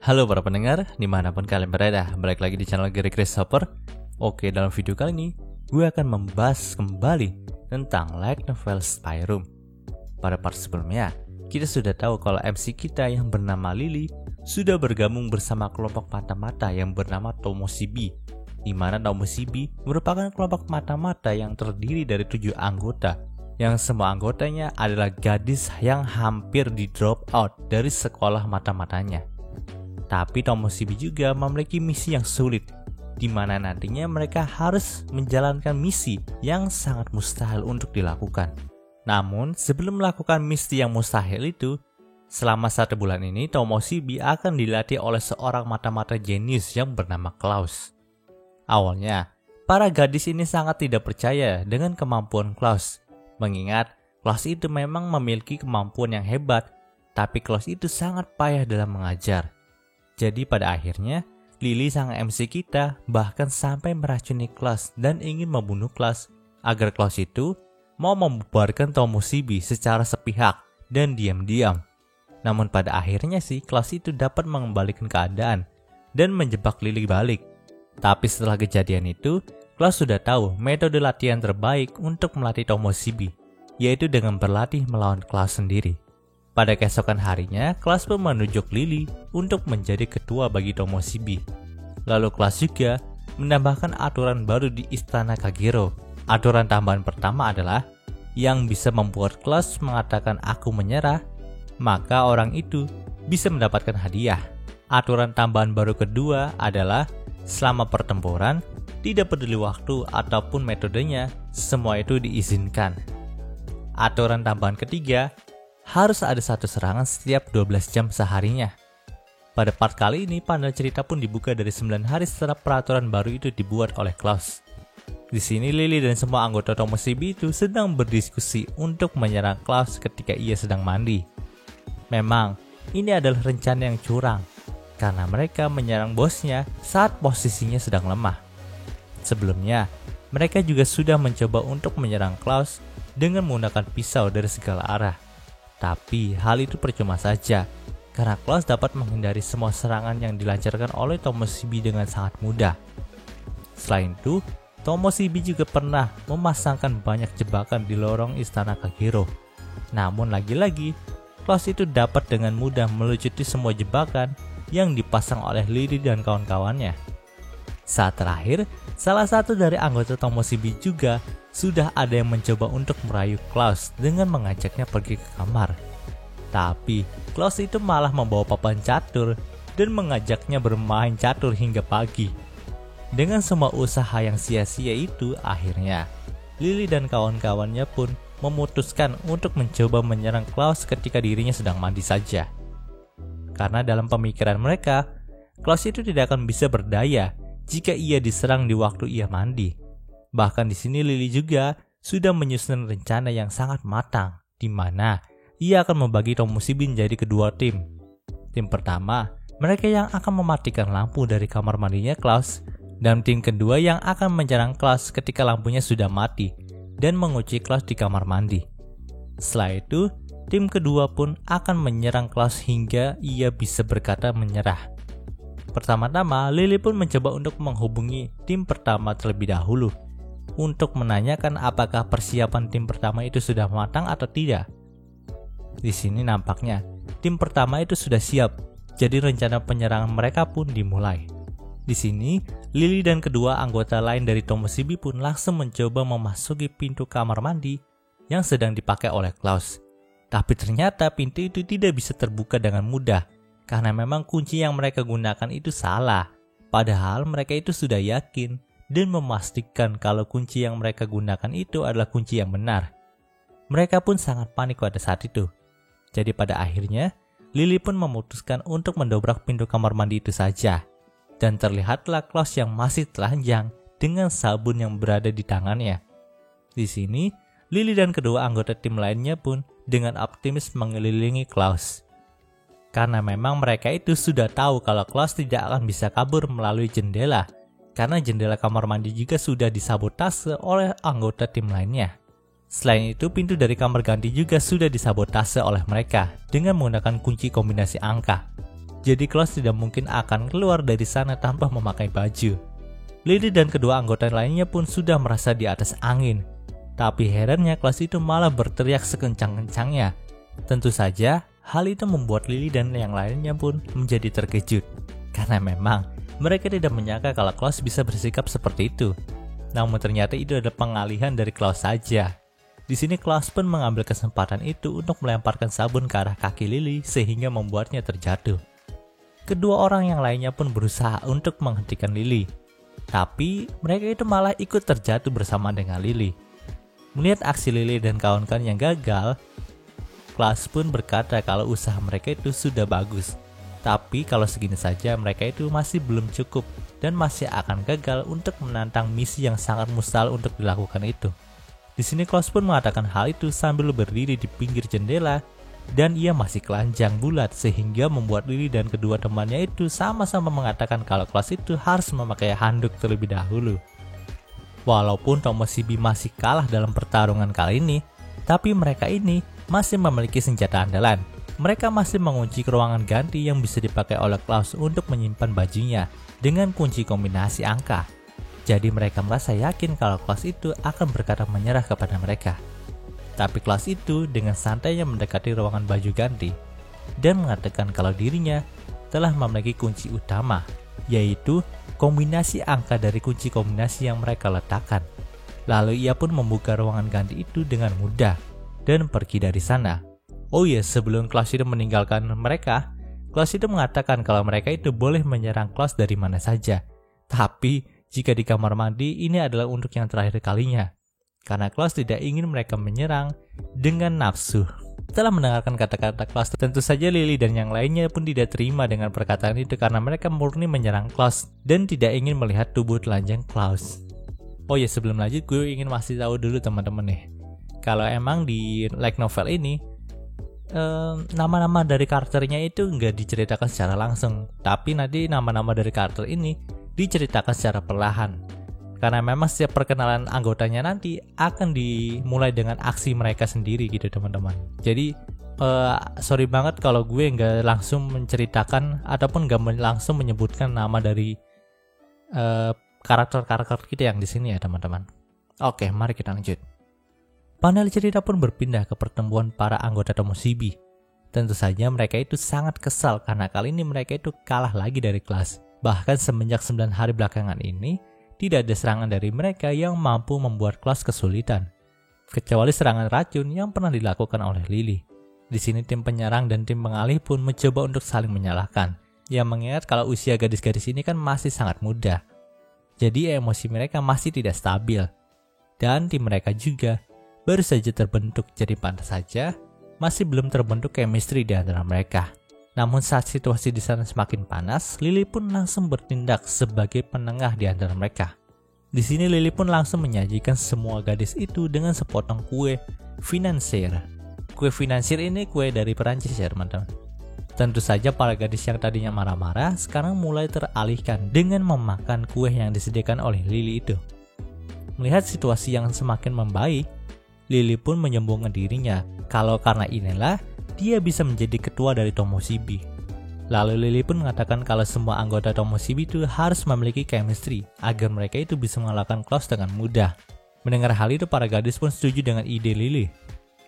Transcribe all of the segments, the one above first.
Halo para pendengar, dimanapun kalian berada, balik lagi di channel Gary Christopher. Oke, dalam video kali ini, gue akan membahas kembali tentang light novel Spy Room. Pada part sebelumnya, kita sudah tahu kalau MC kita yang bernama Lily sudah bergabung bersama kelompok mata-mata yang bernama Tomochibi, di mana Tomochibi merupakan kelompok mata-mata yang terdiri dari 7 anggota, yang semua anggotanya adalah gadis yang hampir di drop out dari sekolah mata-matanya. Tapi Tomochibi juga memiliki misi yang sulit, di mana nantinya mereka harus menjalankan misi yang sangat mustahil untuk dilakukan. Namun, sebelum melakukan misi yang mustahil itu, selama 1 bulan ini Tomochibi akan dilatih oleh seorang mata-mata jenius yang bernama Klaus. Awalnya, para gadis ini sangat tidak percaya dengan kemampuan Klaus, mengingat Klaus itu memang memiliki kemampuan yang hebat, tapi Klaus itu sangat payah dalam mengajar. Jadi pada akhirnya, Lily sang MC kita bahkan sampai meracuni Klaus dan ingin membunuh Klaus agar Klaus itu mau membubarkan Tomochibi secara sepihak dan diam-diam. Namun pada akhirnya sih Klaus itu dapat mengembalikan keadaan dan menjebak Lily balik. Tapi setelah kejadian itu, Klaus sudah tahu metode latihan terbaik untuk melatih Tomochibi, yaitu dengan berlatih melawan Klaus sendiri. Pada keesokan harinya, Klaus pun menunjuk Lily untuk menjadi ketua bagi Tomochibi. Lalu Klaus juga menambahkan aturan baru di Istana Kagero. Aturan tambahan pertama adalah yang bisa membuat Klaus mengatakan aku menyerah, maka orang itu bisa mendapatkan hadiah. Aturan tambahan baru kedua adalah selama pertempuran, tidak peduli waktu ataupun metodenya, semua itu diizinkan. Aturan tambahan ketiga, harus ada 1 serangan setiap 12 jam seharinya. Pada part kali ini, panel cerita pun dibuka dari 9 hari setelah peraturan baru itu dibuat oleh Klaus. Di sini Lily dan semua anggota Tomochibi itu sedang berdiskusi untuk menyerang Klaus ketika ia sedang mandi. Memang, ini adalah rencana yang curang, karena mereka menyerang bosnya saat posisinya sedang lemah. Sebelumnya, mereka juga sudah mencoba untuk menyerang Klaus dengan menggunakan pisau dari segala arah. Tapi hal itu percuma saja, karena Klaus dapat menghindari semua serangan yang dilancarkan oleh Tomochibi dengan sangat mudah. Selain itu, Tomochibi juga pernah memasangkan banyak jebakan di lorong Istana Kagero. Namun lagi-lagi, Klaus itu dapat dengan mudah melucuti semua jebakan yang dipasang oleh Lily dan kawan-kawannya. Saat terakhir, salah satu dari anggota Tomochibi juga sudah ada yang mencoba untuk merayu Klaus dengan mengajaknya pergi ke kamar. Tapi Klaus itu malah membawa papan catur dan mengajaknya bermain catur hingga pagi. Dengan semua usaha yang sia-sia itu, akhirnya Lily dan kawan-kawannya pun memutuskan untuk mencoba menyerang Klaus ketika dirinya sedang mandi saja. Karena dalam pemikiran mereka, Klaus itu tidak akan bisa berdaya jika ia diserang di waktu ia mandi. Bahkan di sini Lily juga sudah menyusun rencana yang sangat matang, di mana ia akan membagi Tomochibi menjadi kedua tim. Tim pertama, mereka yang akan mematikan lampu dari kamar mandinya Klaus, dan tim kedua yang akan menyerang Klaus ketika lampunya sudah mati dan mengunci Klaus di kamar mandi. Setelah itu, tim kedua pun akan menyerang Klaus hingga ia bisa berkata menyerah. Pertama-tama, Lily pun mencoba untuk menghubungi tim pertama terlebih dahulu untuk menanyakan apakah persiapan tim pertama itu sudah matang atau tidak. Di sini nampaknya tim pertama itu sudah siap, jadi rencana penyerangan mereka pun dimulai. Di sini, Lily dan kedua anggota lain dari Tomochibi pun langsung mencoba memasuki pintu kamar mandi yang sedang dipakai oleh Klaus. Tapi ternyata pintu itu tidak bisa terbuka dengan mudah, karena memang kunci yang mereka gunakan itu salah. Padahal mereka itu sudah yakin dan memastikan kalau kunci yang mereka gunakan itu adalah kunci yang benar. Mereka pun sangat panik pada saat itu. Jadi pada akhirnya, Lily pun memutuskan untuk mendobrak pintu kamar mandi itu saja. Dan terlihatlah Klaus yang masih telanjang dengan sabun yang berada di tangannya. Di sini, Lily dan kedua anggota tim lainnya pun dengan optimis mengelilingi Klaus. Karena memang mereka itu sudah tahu kalau Klaus tidak akan bisa kabur melalui jendela, karena jendela kamar mandi juga sudah disabotase oleh anggota tim lainnya. Selain itu, pintu dari kamar ganti juga sudah disabotase oleh mereka dengan menggunakan kunci kombinasi angka. Jadi Klaus tidak mungkin akan keluar dari sana tanpa memakai baju. Lily dan kedua anggota lainnya pun sudah merasa di atas angin. Tapi herannya Klaus itu malah berteriak sekencang-kencangnya. Tentu saja hal itu membuat Lily dan yang lainnya pun menjadi terkejut. Karena memang mereka tidak menyangka kalau Klaus bisa bersikap seperti itu. Namun ternyata itu adalah pengalihan dari Klaus saja. Di sini Klaus pun mengambil kesempatan itu untuk melemparkan sabun ke arah kaki Lily sehingga membuatnya terjatuh. Kedua orang yang lainnya pun berusaha untuk menghentikan Lily. Tapi mereka itu malah ikut terjatuh bersama dengan Lily. Melihat aksi Lily dan kawan-kawan yang gagal, Klaus pun berkata kalau usaha mereka itu sudah bagus. Tapi kalau segini saja mereka itu masih belum cukup dan masih akan gagal untuk menantang misi yang sangat mustahil untuk dilakukan itu. Di sini Klaus pun mengatakan hal itu sambil berdiri di pinggir jendela dan ia masih telanjang bulat sehingga membuat Lily dan kedua temannya itu sama-sama mengatakan kalau Klaus itu harus memakai handuk terlebih dahulu. Walaupun Tomoshibie masih kalah dalam pertarungan kali ini, tapi mereka ini masih memiliki senjata andalan. Mereka masih mengunci ruangan ganti yang bisa dipakai oleh Klaus untuk menyimpan bajunya dengan kunci kombinasi angka. Jadi mereka merasa yakin kalau Klaus itu akan berkata menyerah kepada mereka. Tapi Klaus itu dengan santainya mendekati ruangan baju ganti dan mengatakan kalau dirinya telah memiliki kunci utama, yaitu kombinasi angka dari kunci kombinasi yang mereka letakkan. Lalu ia pun membuka ruangan ganti itu dengan mudah dan pergi dari sana. Oh iya, sebelum Klaus itu meninggalkan mereka, Klaus itu mengatakan kalau mereka itu boleh menyerang Klaus dari mana saja. Tapi jika di kamar mandi ini adalah untuk yang terakhir kalinya. Karena Klaus tidak ingin mereka menyerang dengan nafsu. Setelah mendengarkan kata-kata Klaus, tentu saja Lily dan yang lainnya pun tidak terima dengan perkataan itu karena mereka murni menyerang Klaus dan tidak ingin melihat tubuh telanjang Klaus. Oh ya, sebelum lanjut gue ingin masih tahu dulu teman-teman nih. Kalau emang di light novel ini nama-nama dari karakternya itu nggak diceritakan secara langsung, tapi nanti nama-nama dari karakter ini diceritakan secara perlahan. Karena memang setiap perkenalan anggotanya nanti akan dimulai dengan aksi mereka sendiri gitu teman-teman. Jadi sorry banget kalau gue nggak langsung menceritakan ataupun nggak langsung menyebutkan nama dari karakter-karakter kita yang di sini ya teman-teman. Oke, mari kita lanjut. Panel cerita pun berpindah ke pertemuan para anggota Tomoshibie. Tentu saja mereka itu sangat kesal karena kali ini mereka itu kalah lagi dari kelas. Bahkan semenjak 9 hari belakangan ini, tidak ada serangan dari mereka yang mampu membuat Klaus kesulitan, kecuali serangan racun yang pernah dilakukan oleh Lily. Di sini tim penyerang dan tim pengalih pun mencoba untuk saling menyalahkan, yang mengingat kalau usia gadis-gadis ini kan masih sangat muda. Jadi emosi mereka masih tidak stabil. Dan tim mereka juga baru saja terbentuk, jadi pantas saja masih belum terbentuk chemistry di antara mereka. Namun saat situasi di sana semakin panas, Lily pun langsung bertindak sebagai penengah di antara mereka. Di sini Lily pun langsung menyajikan semua gadis itu dengan sepotong kue financier. Kue financier ini kue dari Perancis ya teman-teman. Tentu saja para gadis yang tadinya marah-marah sekarang mulai teralihkan dengan memakan kue yang disediakan oleh Lily itu. Melihat situasi yang semakin membaik, Lily pun menyombongkan dirinya kalau karena inilah dia bisa menjadi ketua dari Tomoshibie. Lalu Lily pun mengatakan kalau semua anggota Tomoshibie itu harus memiliki chemistry agar mereka itu bisa mengalahkan Klaus dengan mudah. Mendengar hal itu para gadis pun setuju dengan ide Lily.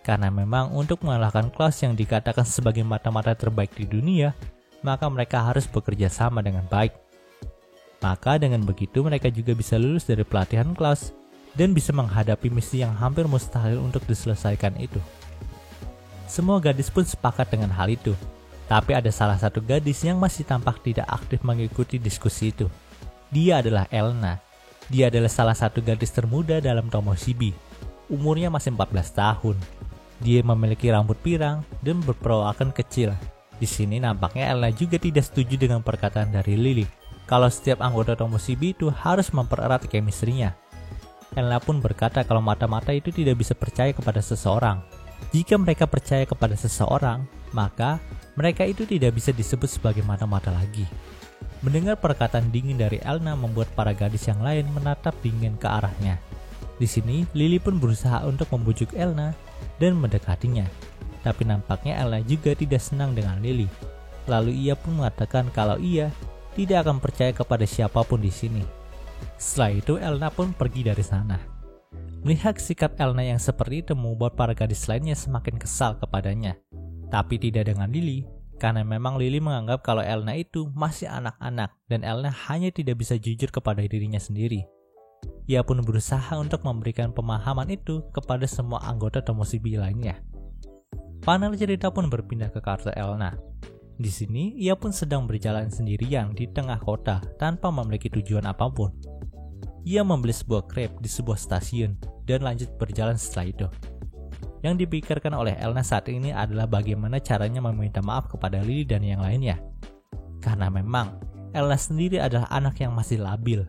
Karena memang untuk mengalahkan Klaus yang dikatakan sebagai mata-mata terbaik di dunia, maka mereka harus bekerja sama dengan baik. Maka dengan begitu mereka juga bisa lulus dari pelatihan Klaus dan bisa menghadapi misi yang hampir mustahil untuk diselesaikan itu. Semua gadis pun sepakat dengan hal itu, tapi ada salah satu gadis yang masih tampak tidak aktif mengikuti diskusi itu. Dia adalah Elna. Dia adalah salah satu gadis termuda dalam Tomoshibie. Umurnya masih 14 tahun. Dia memiliki rambut pirang dan berperawakan kecil. Di sini nampaknya Elna juga tidak setuju dengan perkataan dari Lily, kalau setiap anggota Tomoshibie itu harus mempererat chemistry-nya. Elna pun berkata kalau mata-mata itu tidak bisa percaya kepada seseorang. Jika mereka percaya kepada seseorang, maka mereka itu tidak bisa disebut sebagai mata-mata lagi. Mendengar perkataan dingin dari Elna membuat para gadis yang lain menatap dingin ke arahnya. Di sini, Lily pun berusaha untuk membujuk Elna dan mendekatinya. Tapi nampaknya Elna juga tidak senang dengan Lily. Lalu ia pun mengatakan kalau ia tidak akan percaya kepada siapapun di sini. Setelah itu Elna pun pergi dari sana. Melihat sikap Elna yang seperti itu membuat para gadis lainnya semakin kesal kepadanya. Tapi tidak dengan Lily, karena memang Lily menganggap kalau Elna itu masih anak-anak dan Elna hanya tidak bisa jujur kepada dirinya sendiri. Ia pun berusaha untuk memberikan pemahaman itu kepada semua anggota Tomoshibiki lainnya. Panel cerita pun berpindah ke karakter Elna. Di sini, ia pun sedang berjalan sendirian di tengah kota tanpa memiliki tujuan apapun. Ia membeli sebuah krep di sebuah stasiun dan lanjut berjalan setelah itu. Yang dipikirkan oleh Elna saat ini adalah bagaimana caranya meminta maaf kepada Lily dan yang lainnya. Karena memang Elna sendiri adalah anak yang masih labil.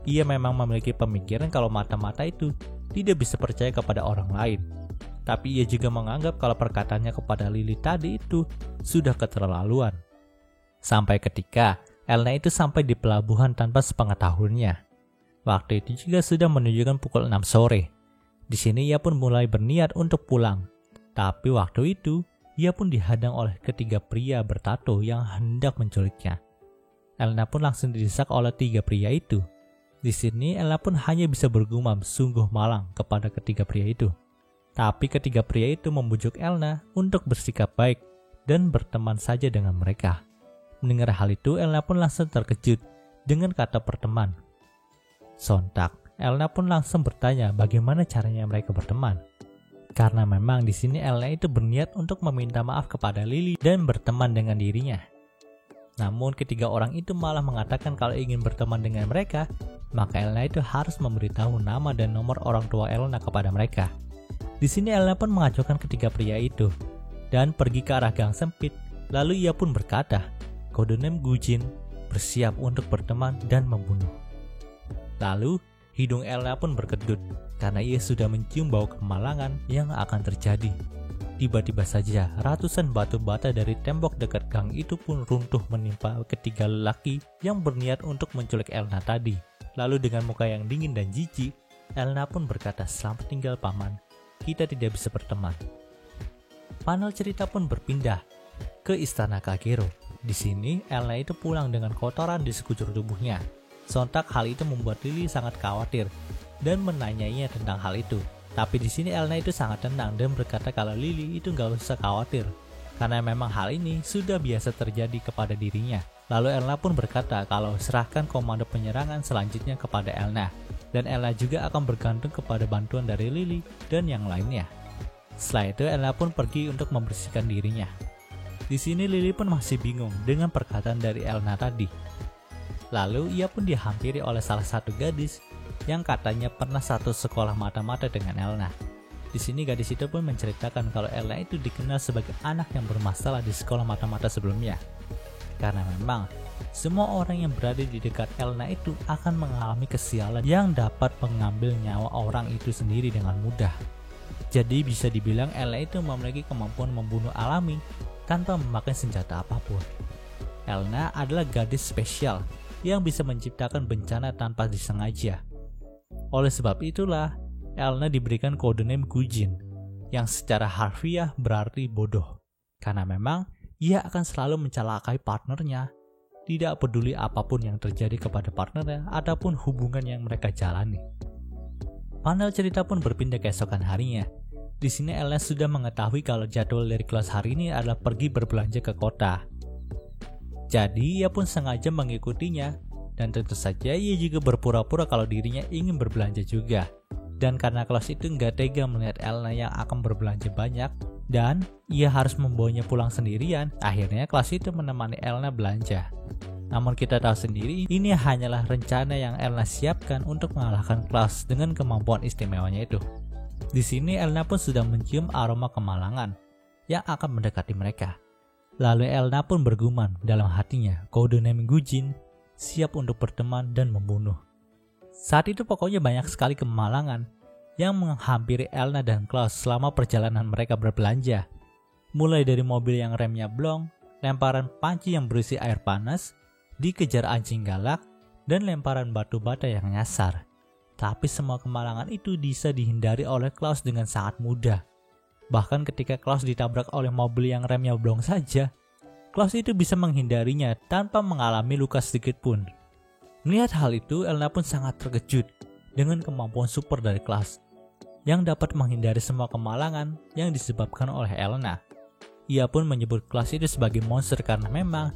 Ia memang memiliki pemikiran kalau mata-mata itu tidak bisa percaya kepada orang lain. Tapi ia juga menganggap kalau perkataannya kepada Lily tadi itu sudah keterlaluan. Sampai ketika Elna itu sampai di pelabuhan tanpa sepengetahuannya. Waktu itu juga sudah menunjukkan pukul 6 sore. Di sini ia pun mulai berniat untuk pulang. Tapi waktu itu ia pun dihadang oleh ketiga pria bertato yang hendak menculiknya. Elna pun langsung didesak oleh tiga pria itu. Di sini Elna pun hanya bisa bergumam sungguh malang kepada ketiga pria itu. Tapi ketiga pria itu membujuk Elna untuk bersikap baik dan berteman saja dengan mereka. Mendengar hal itu, Elna pun langsung terkejut dengan kata berteman. Sontak, Elna pun langsung bertanya bagaimana caranya mereka berteman. Karena memang di sini Elna itu berniat untuk meminta maaf kepada Lily dan berteman dengan dirinya. Namun ketiga orang itu malah mengatakan kalau ingin berteman dengan mereka, maka Elna itu harus memberitahu nama dan nomor orang tua Elna kepada mereka. Di sini Elna pun mengajukan ketiga pria itu dan pergi ke arah gang sempit. Lalu ia pun berkata, "Codename Gujin, bersiap untuk berteman dan membunuh." Lalu hidung Elna pun berkedut karena ia sudah mencium bau kemalangan yang akan terjadi. Tiba-tiba saja ratusan batu bata dari tembok dekat gang itu pun runtuh menimpa ketiga lelaki yang berniat untuk menculik Elna tadi. Lalu dengan muka yang dingin dan jijik, Elna pun berkata, "Selamat tinggal paman, kita tidak bisa berteman." Panel cerita pun berpindah ke istana Kagero. Di sini Elna itu pulang dengan kotoran di sekujur tubuhnya. Sontak hal itu membuat Lily sangat khawatir dan menanyainya tentang hal itu. Tapi di sini Elna itu sangat tenang dan berkata kalau Lily itu gak usah khawatir karena memang hal ini sudah biasa terjadi kepada dirinya. Lalu Elna pun berkata kalau serahkan komando penyerangan selanjutnya kepada Elna. Dan Elna juga akan bergantung kepada bantuan dari Lily dan yang lainnya. Setelah itu Elna pun pergi untuk membersihkan dirinya. Di sini Lily pun masih bingung dengan perkataan dari Elna tadi. Lalu ia pun dihampiri oleh salah satu gadis yang katanya pernah satu sekolah mata-mata dengan Elna. Di sini gadis itu pun menceritakan kalau Elna itu dikenal sebagai anak yang bermasalah di sekolah mata-mata sebelumnya. Karena memang semua orang yang berada di dekat Elna itu akan mengalami kesialan yang dapat mengambil nyawa orang itu sendiri dengan mudah. Jadi bisa dibilang Elna itu memiliki kemampuan membunuh alami tanpa memakai senjata apapun. Elna adalah gadis spesial yang bisa menciptakan bencana tanpa disengaja. Oleh sebab itulah, Elna diberikan codename Gujin, yang secara harfiah berarti bodoh. Karena memang ia akan selalu mencelakai partnernya, tidak peduli apapun yang terjadi kepada partnernya ataupun hubungan yang mereka jalani. Panel cerita pun berpindah keesokan harinya. Di sini Elna sudah mengetahui kalau jadwal dari kelas hari ini adalah pergi berbelanja ke kota. Jadi ia pun sengaja mengikutinya dan tentu saja ia juga berpura-pura kalau dirinya ingin berbelanja juga. Dan karena kelas itu nggak tega melihat Elna yang akan berbelanja banyak dan ia harus membawanya pulang sendirian, akhirnya kelas itu menemani Elna belanja. Namun kita tahu sendiri ini hanyalah rencana yang Elna siapkan untuk mengalahkan kelas dengan kemampuan istimewanya itu. Di sini Elna pun sudah mencium aroma kemalangan yang akan mendekati mereka. Lalu Elna pun bergumam dalam hatinya, codename Gujin, siap untuk berteman dan membunuh. Saat itu pokoknya banyak sekali kemalangan yang menghampiri Elna dan Klaus selama perjalanan mereka berbelanja. Mulai dari mobil yang remnya blong, lemparan panci yang berisi air panas, dikejar anjing galak, dan lemparan batu bata yang nyasar. Tapi semua kemalangan itu bisa dihindari oleh Klaus dengan sangat mudah. Bahkan ketika Klaus ditabrak oleh mobil yang remnya blong saja, Klaus itu bisa menghindarinya tanpa mengalami luka sedikit pun. Melihat hal itu, Elena pun sangat terkejut dengan kemampuan super dari Klaus yang dapat menghindari semua kemalangan yang disebabkan oleh Elena. Ia pun menyebut Klaus itu sebagai monster karena memang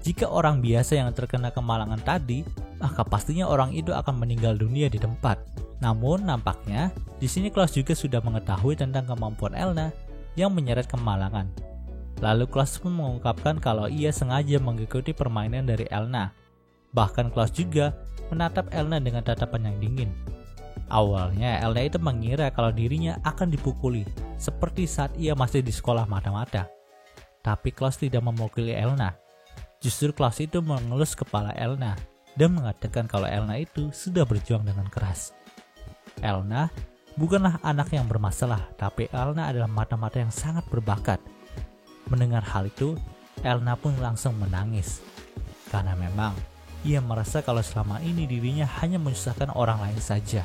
jika orang biasa yang terkena kemalangan tadi, maka pastinya orang itu akan meninggal dunia di tempat. Namun nampaknya di sini Klaus juga sudah mengetahui tentang kemampuan Elena yang menyeret kemalangan. Lalu Klaus pun mengungkapkan kalau ia sengaja mengikuti permainan dari Elena. Bahkan Klaus juga menatap Elena dengan tatapan yang dingin. Awalnya Elena itu mengira kalau dirinya akan dipukuli seperti saat ia masih di sekolah mata-mata. Tapi Klaus tidak memukuli Elena. Justru Klaus itu mengelus kepala Elena dan mengatakan kalau Elena itu sudah berjuang dengan keras. Elena bukanlah anak yang bermasalah, tapi Elena adalah mata-mata yang sangat berbakat. Mendengar hal itu, Elena pun langsung menangis. Karena memang ia merasa kalau selama ini dirinya hanya menyusahkan orang lain saja.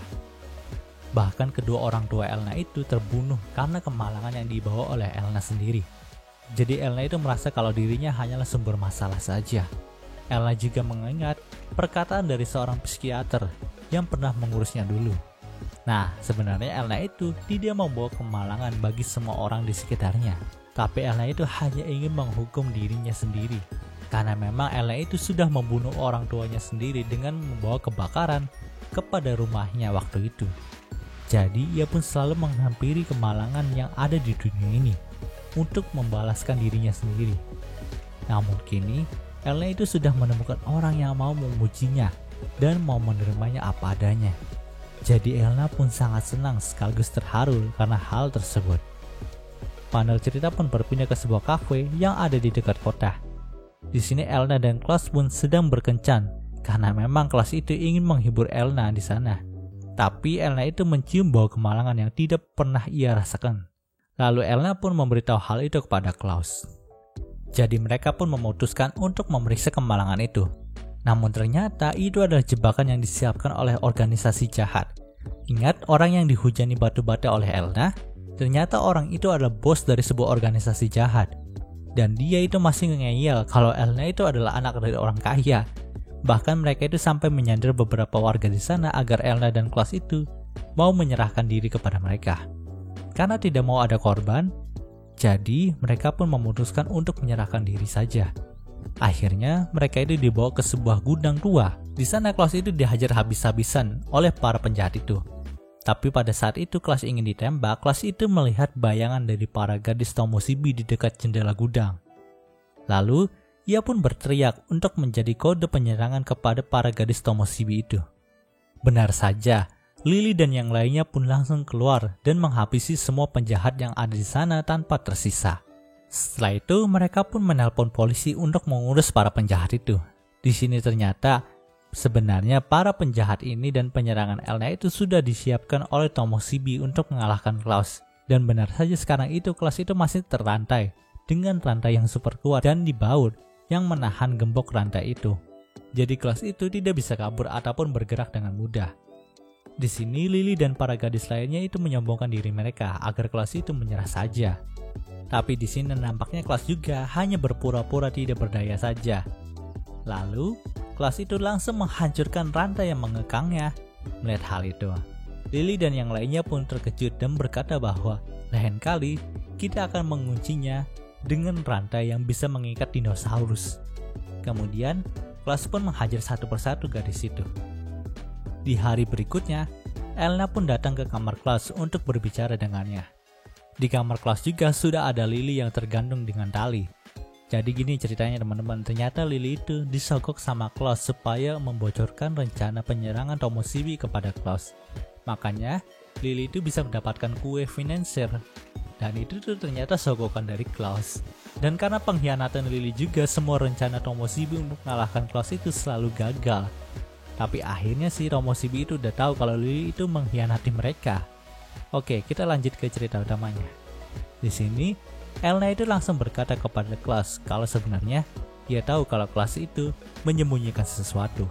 Bahkan kedua orang tua Elena itu terbunuh karena kemalangan yang dibawa oleh Elena sendiri. Jadi Elena itu merasa kalau dirinya hanyalah sumber masalah saja. Elena juga mengingat perkataan dari seorang psikiater yang pernah mengurusnya dulu. Nah, sebenarnya Elena itu tidak membawa kemalangan bagi semua orang di sekitarnya. Tapi Elena itu hanya ingin menghukum dirinya sendiri. Karena memang Elena itu sudah membunuh orang tuanya sendiri dengan membawa kebakaran kepada rumahnya waktu itu. Jadi ia pun selalu menghampiri kemalangan yang ada di dunia ini untuk membalaskan dirinya sendiri. Namun kini, Elena itu sudah menemukan orang yang mau memujinya dan mau menerimanya apa adanya. Jadi Elena pun sangat senang sekaligus terharu karena hal tersebut. Panel cerita pun berpindah ke sebuah kafe yang ada di dekat kota. Di sini Elena dan Klaus pun sedang berkencan karena memang Klaus itu ingin menghibur Elena di sana. Tapi Elena itu mencium bau kemalangan yang tidak pernah ia rasakan. Lalu Elena pun memberitahu hal itu kepada Klaus. Jadi mereka pun memutuskan untuk memeriksa kemalangan itu. Namun ternyata itu adalah jebakan yang disiapkan oleh organisasi jahat. Ingat orang yang dihujani batu-bata oleh Elena? Ternyata orang itu adalah bos dari sebuah organisasi jahat. Dan dia itu masih ngeyel kalau Elena itu adalah anak dari orang kaya. Bahkan mereka itu sampai menyandera beberapa warga di sana agar Elena dan Klaus itu mau menyerahkan diri kepada mereka. Karena tidak mau ada korban, jadi mereka pun memutuskan untuk menyerahkan diri saja. Akhirnya mereka itu dibawa ke sebuah gudang tua. Di sana Klaus itu dihajar habis-habisan oleh para penjahat itu. Tapi pada saat itu Klaus ingin ditembak, Klaus itu melihat bayangan dari para gadis Tomoshibie di dekat jendela gudang. Lalu ia pun berteriak untuk menjadi kode penyerangan kepada para gadis Tomoshibie itu. Benar saja, Lily dan yang lainnya pun langsung keluar dan menghabisi semua penjahat yang ada di sana tanpa tersisa. Setelah itu mereka pun menelpon polisi untuk mengurus para penjahat itu. Di sini ternyata sebenarnya para penjahat ini dan penyerangan Elena itu sudah disiapkan oleh Tomoshibie untuk mengalahkan Klaus. Dan benar saja sekarang itu Klaus itu masih terrantai dengan rantai yang super kuat dan dibaut yang menahan gembok rantai itu. Jadi Klaus itu tidak bisa kabur ataupun bergerak dengan mudah. Di sini Lily dan para gadis lainnya itu menyombongkan diri mereka agar Klaus itu menyerah saja. Tapi di sini nampaknya Klaus juga hanya berpura-pura tidak berdaya saja. Lalu Klaus itu langsung menghancurkan rantai yang mengekangnya. Melihat hal itu, Lily dan yang lainnya pun terkejut dan berkata bahwa lain kali kita akan menguncinya dengan rantai yang bisa mengikat dinosaurus. Kemudian Klaus pun menghajar satu persatu gadis itu. Di hari berikutnya, Elena pun datang ke kamar Klaus untuk berbicara dengannya. Di kamar Klaus juga sudah ada Lily yang tergantung dengan tali. Jadi gini ceritanya teman-teman, ternyata Lily itu disogok sama Klaus supaya membocorkan rencana penyerangan Tomoshibie kepada Klaus. Makanya Lily itu bisa mendapatkan kue finansier. Dan itu tuh ternyata sogokan dari Klaus. Dan karena pengkhianatan Lily juga, semua rencana Tomoshibie untuk mengalahkan Klaus itu selalu gagal. Tapi akhirnya si Tomoshibie itu udah tahu kalau Lily itu mengkhianati mereka. Oke, kita lanjut ke cerita utamanya. Di sini, Elena itu langsung berkata kepada Klaus kalau sebenarnya dia tahu kalau Klaus itu menyembunyikan sesuatu.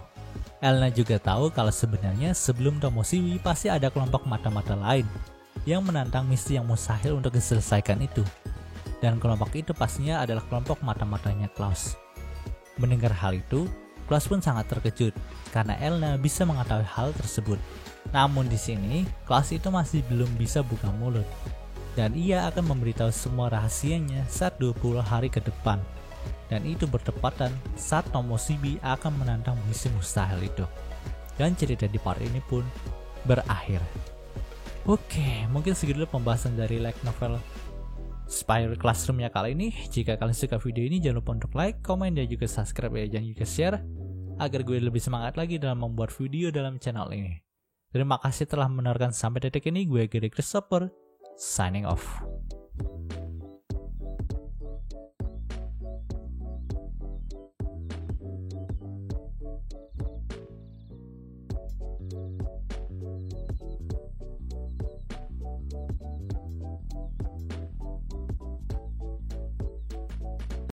Elena juga tahu kalau sebenarnya sebelum Tomoshibie pasti ada kelompok mata-mata lain yang menantang misi yang mustahil untuk diselesaikan itu. Dan kelompok itu pastinya adalah kelompok mata-matanya Klaus. Mendengar hal itu, Klaus pun sangat terkejut karena Elna bisa mengetahui hal tersebut. Namun di sini, Klaus itu masih belum bisa buka mulut. Dan ia akan memberitahu semua rahasianya saat 20 hari ke depan. Dan itu bertepatan saat Tomoshimi akan menantang misi mustahil itu. Dan cerita di part ini pun berakhir. Oke, mungkin segitu pembahasan dari light novel Spy Classroom ya kali ini. Jika kalian suka video ini, jangan lupa untuk like, komen, dan juga subscribe ya. Jangan juga share agar gue lebih semangat lagi dalam membuat video dalam channel ini. Terima kasih telah menonton sampai detik ini. Gue Gary Christopher, signing off.